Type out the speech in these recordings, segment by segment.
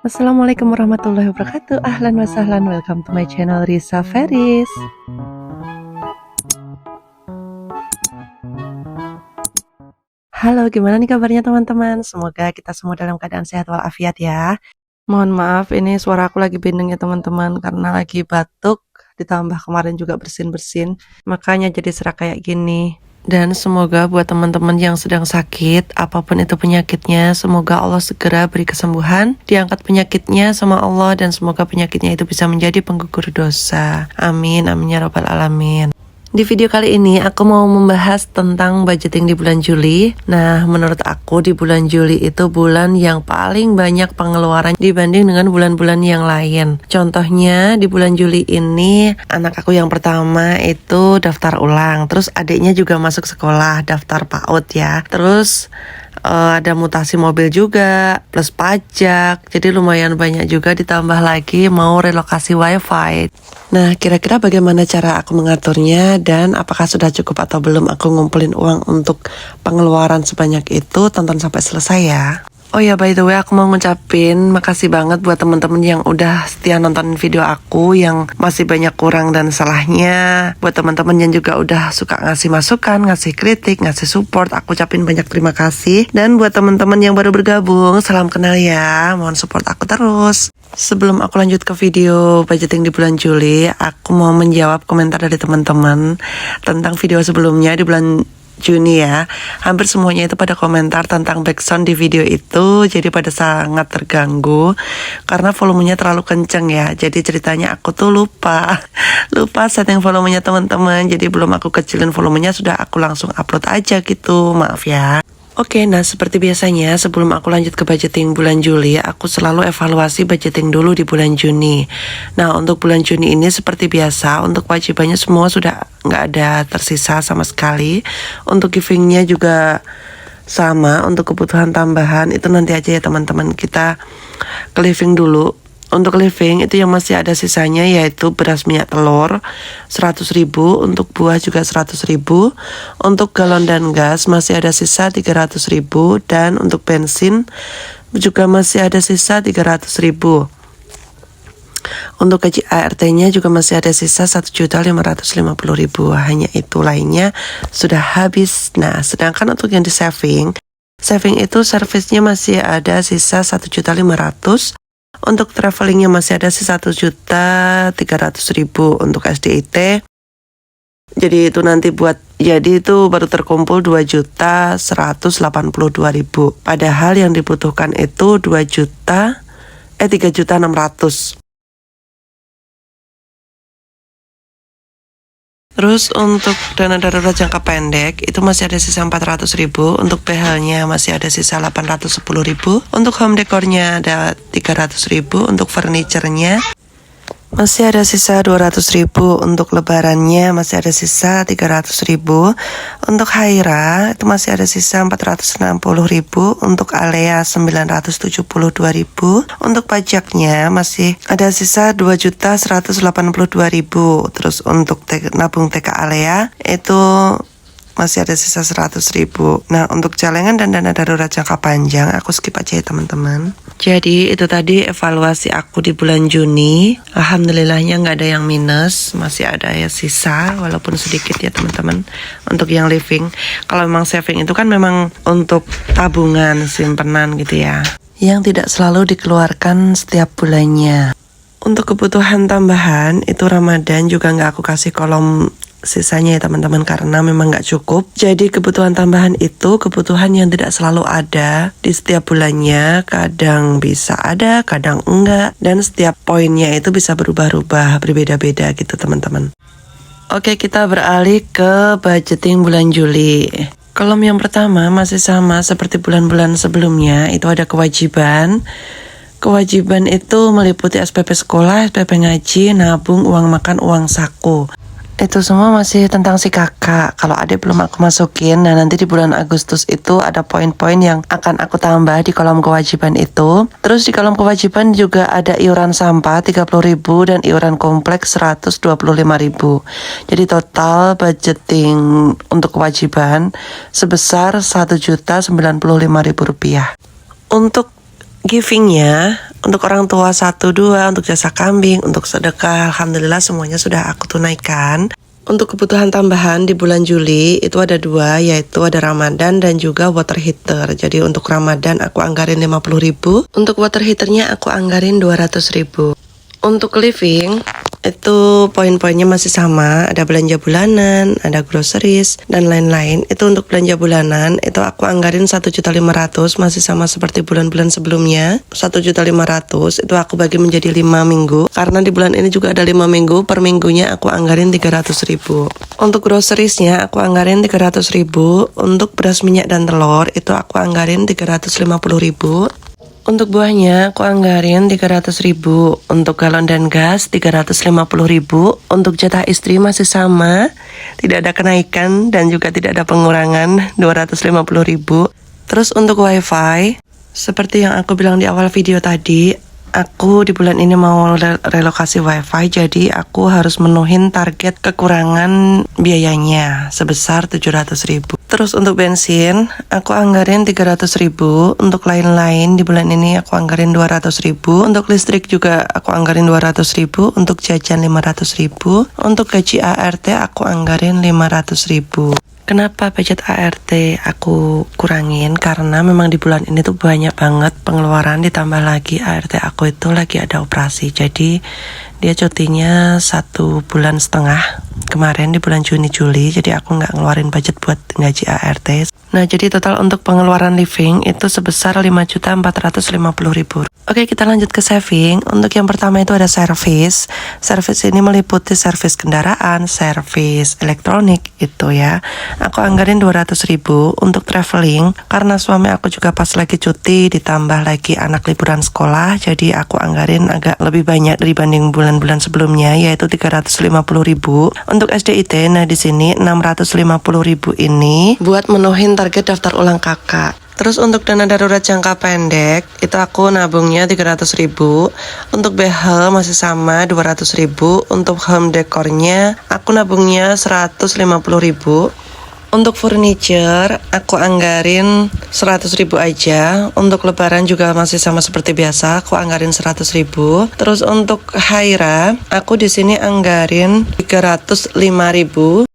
Assalamualaikum warahmatullahi wabarakatuh. Ahlan wa sahlan, welcome to my channel Risa Feris. Halo, gimana nih kabarnya teman-teman? Semoga kita semua dalam keadaan sehat walafiat ya. Mohon maaf, ini suara aku lagi bindeng ya teman-teman, karena lagi batuk, ditambah kemarin juga bersin-bersin, makanya jadi serak kayak gini. Dan semoga buat teman-teman yang sedang sakit, apapun itu penyakitnya, semoga Allah segera beri kesembuhan, diangkat penyakitnya sama Allah, dan semoga penyakitnya itu bisa menjadi penggugur dosa. Amin, amin ya rabbal alamin. Di video kali ini aku mau membahas tentang budgeting di bulan Juli. Nah, menurut aku di bulan Juli itu bulan yang paling banyak pengeluaran dibanding dengan bulan-bulan yang lain. Contohnya di bulan Juli ini anak aku yang pertama itu daftar ulang. Terus adiknya juga masuk sekolah daftar PAUD ya. Terus ada mutasi mobil juga, plus pajak, jadi lumayan banyak juga, ditambah lagi mau relokasi wifi. Nah, kira-kira bagaimana cara aku mengaturnya dan apakah sudah cukup atau belum aku ngumpulin uang untuk pengeluaran sebanyak itu? Tonton sampai selesai ya. Oh ya, by the way, aku mau ngucapin makasih banget buat teman-teman yang udah setia nonton video aku yang masih banyak kurang dan salahnya. Buat teman-teman yang juga udah suka ngasih masukan, ngasih kritik, ngasih support, aku ucapin banyak terima kasih. Dan buat teman-teman yang baru bergabung, salam kenal ya. Mohon support aku terus. Sebelum aku lanjut ke video budgeting di bulan Juli, aku mau menjawab komentar dari teman-teman tentang video sebelumnya di bulan Juni ya. Hampir semuanya itu pada komentar tentang backsound di video itu, jadi pada sangat terganggu karena volumenya terlalu kenceng ya. Jadi ceritanya aku tuh lupa setting volumenya teman-teman, jadi belum aku kecilin volumenya, sudah aku langsung upload aja gitu, maaf ya. Oke, nah seperti biasanya sebelum aku lanjut ke budgeting bulan Juli, aku selalu evaluasi budgeting dulu di bulan Juni. Nah, untuk bulan Juni ini seperti biasa, untuk kewajibannya semua sudah nggak ada tersisa sama sekali. Untuk givingnya juga sama, untuk kebutuhan tambahan itu nanti aja ya teman-teman, kita ke living dulu. Untuk living itu yang masih ada sisanya yaitu beras minyak telur 100.000, untuk buah juga 100.000, untuk galon dan gas masih ada sisa 300.000, dan untuk bensin juga masih ada sisa 300.000. Untuk gaji ART-nya juga masih ada sisa 1.550.000. Hanya itu, lainnya sudah habis. Nah, sedangkan untuk yang di saving itu servisnya masih ada sisa 1.500.000. Untuk travelingnya masih ada sisa 1.300.000 untuk SDIT. Jadi itu nanti jadi itu baru terkumpul 2.182.000. Padahal yang dibutuhkan itu 3.600.000. Terus untuk dana darurat jangka pendek itu masih ada sisa 400.000, untuk PH-nya masih ada sisa 810.000, untuk home dekornya ada 300.000, untuk furniture-nya masih ada sisa 200.000, untuk lebarannya masih ada sisa 300.000, untuk Haira itu masih ada sisa 460.000, untuk Alea 972.000, untuk pajaknya masih ada sisa 2.182.000. Terus untuk nabung TK Alea itu masih ada sisa 100.000. Nah, untuk celengan dan dana darurat jangka panjang aku skip aja ya teman-teman. Jadi itu tadi evaluasi aku di bulan Juni. Alhamdulillahnya nggak ada yang minus, masih ada ya sisa walaupun sedikit ya teman-teman. Untuk yang living, kalau memang saving itu kan memang untuk tabungan simpenan gitu ya, yang tidak selalu dikeluarkan setiap bulannya. Untuk kebutuhan tambahan itu Ramadan juga nggak aku kasih kolom sisanya ya teman-teman, karena memang nggak cukup. Jadi kebutuhan tambahan itu kebutuhan yang tidak selalu ada di setiap bulannya, kadang bisa ada, kadang enggak, dan setiap poinnya itu bisa berubah-ubah, berbeda-beda gitu teman-teman. Oke, kita beralih ke budgeting bulan Juli. Kolom yang pertama masih sama seperti bulan-bulan sebelumnya, itu ada kewajiban. Kewajiban itu meliputi SPP sekolah, SPP ngaji, nabung, uang makan, uang saku. Itu semua masih tentang si kakak. Kalau adik belum aku masukin. Nah, nanti di bulan Agustus itu ada poin-poin yang akan aku tambah di kolom kewajiban itu. Terus di kolom kewajiban juga ada iuran sampah 30.000 dan iuran kompleks 125.000. Jadi total budgeting untuk kewajiban sebesar 1.095.000 rupiah. Untuk givingnya Untuk orang tua 1-2, untuk jasa kambing, untuk sedekah, alhamdulillah semuanya sudah aku tunaikan. Untuk kebutuhan tambahan di bulan Juli itu ada 2, yaitu ada Ramadan dan juga water heater. Jadi untuk Ramadan aku anggarin 50.000, untuk water heaternya aku anggarin 200.000. Untuk living itu poin-poinnya masih sama, ada belanja bulanan, ada groceries, dan lain-lain. Itu untuk belanja bulanan, itu aku anggarin 1.500.000, masih sama seperti bulan-bulan sebelumnya. 1.500.000 itu aku bagi menjadi 5 minggu, karena di bulan ini juga ada 5 minggu, per minggunya aku anggarin 300.000. Untuk groceriesnya aku anggarin 300.000, untuk beras, minyak, dan telur itu aku anggarin 350.000. Untuk buahnya aku anggarin 300.000, untuk galon dan gas 350.000, untuk jatah istri masih sama, tidak ada kenaikan dan juga tidak ada pengurangan 250.000. Terus untuk wifi, seperti yang aku bilang di awal video tadi, aku di bulan ini mau relokasi wifi, jadi aku harus menuhin target kekurangan biayanya sebesar 700.000. Terus untuk bensin, aku anggarin 300.000, untuk lain-lain di bulan ini aku anggarin 200.000, untuk listrik juga aku anggarin 200.000, untuk jajan 500.000, untuk gaji ART aku anggarin 500.000. Kenapa budget ART aku kurangin? Karena memang di bulan ini tuh banyak banget pengeluaran, ditambah lagi ART aku itu lagi ada operasi. Jadi dia cutinya 1,5 bulan kemarin di bulan Juni-Juli. Jadi aku nggak ngeluarin budget buat gaji ART. Nah, jadi total untuk pengeluaran living itu sebesar 5.450.000. Oke, kita lanjut ke saving. Untuk yang pertama itu ada servis. Servis ini meliputi servis kendaraan, servis elektronik itu ya. Aku anggarin 200.000 untuk traveling. Karena suami aku juga pas lagi cuti, ditambah lagi anak liburan sekolah. Jadi aku anggarin agak lebih banyak dibanding bulan-bulan sebelumnya, yaitu 350.000. Untuk SDIT, nah di sini 650.000 ini buat menuhin target daftar ulang kakak. Terus untuk dana darurat jangka pendek, itu aku nabungnya 300.000. Untuk behel masih sama 200.000. Untuk home dekornya, aku nabungnya 150.000. Untuk furniture, aku anggarin 100.000 aja. Untuk lebaran juga masih sama seperti biasa, aku anggarin 100.000. Terus untuk Haira, aku di sini anggarin 305.000.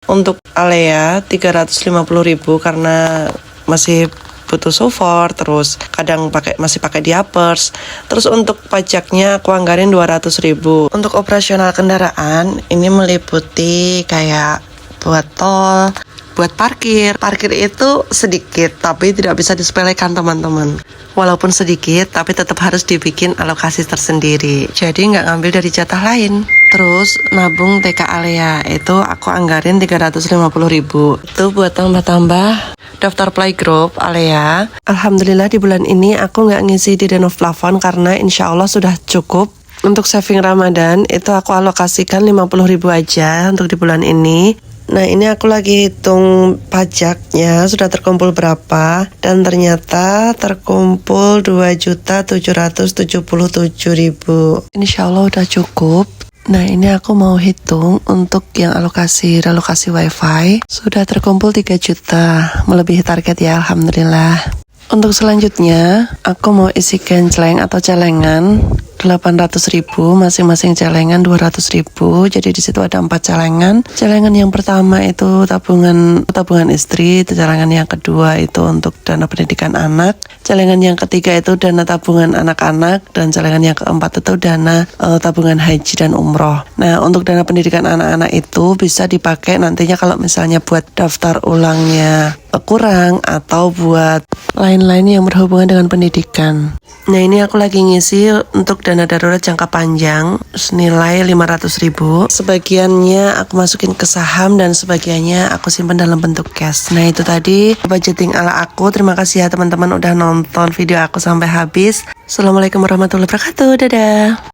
Untuk Alea 350.000 karena masih butuh support, terus kadang masih pakai diapers. Terus untuk pajaknya aku anggarin 200.000. Untuk operasional kendaraan ini meliputi kayak buat tol, buat parkir. Parkir itu sedikit tapi tidak bisa disepelekan teman-teman. Walaupun sedikit tapi tetap harus dibikin alokasi tersendiri. Jadi nggak ngambil dari jatah lain. Terus nabung TK Alea itu aku anggarin 350.000. Itu buat tambah-tambah daftar playgroup Alea. Alhamdulillah di bulan ini aku nggak ngisi di Denov plafon karena insya Allah sudah cukup. Untuk saving Ramadan itu aku alokasikan 50.000 aja untuk di bulan ini. Nah, ini aku lagi hitung pajaknya sudah terkumpul berapa, dan ternyata terkumpul 2.777.000. Insya Allah udah cukup. Nah, ini aku mau hitung untuk yang relokasi wifi sudah terkumpul 3 juta, melebihi target ya, alhamdulillah. Untuk selanjutnya, aku mau isi genceleng atau celengan 800.000, masing-masing celengan 200.000. Jadi di situ ada 4 celengan. Celengan yang pertama itu tabungan istri, celengan yang kedua itu untuk dana pendidikan anak, celengan yang ketiga itu dana tabungan anak-anak, dan celengan yang keempat itu dana tabungan haji dan umroh. Nah, untuk dana pendidikan anak-anak itu bisa dipakai nantinya kalau misalnya buat daftar ulangnya kurang atau buat lain-lain yang berhubungan dengan pendidikan. Nah, ini aku lagi ngisi untuk dana darurat jangka panjang senilai 500.000. Sebagiannya aku masukin ke saham dan sebagiannya aku simpan dalam bentuk cash. Nah, itu tadi budgeting ala aku. Terima kasih ya teman-teman udah nonton video aku sampai habis. Assalamualaikum warahmatullahi wabarakatuh. Dadah.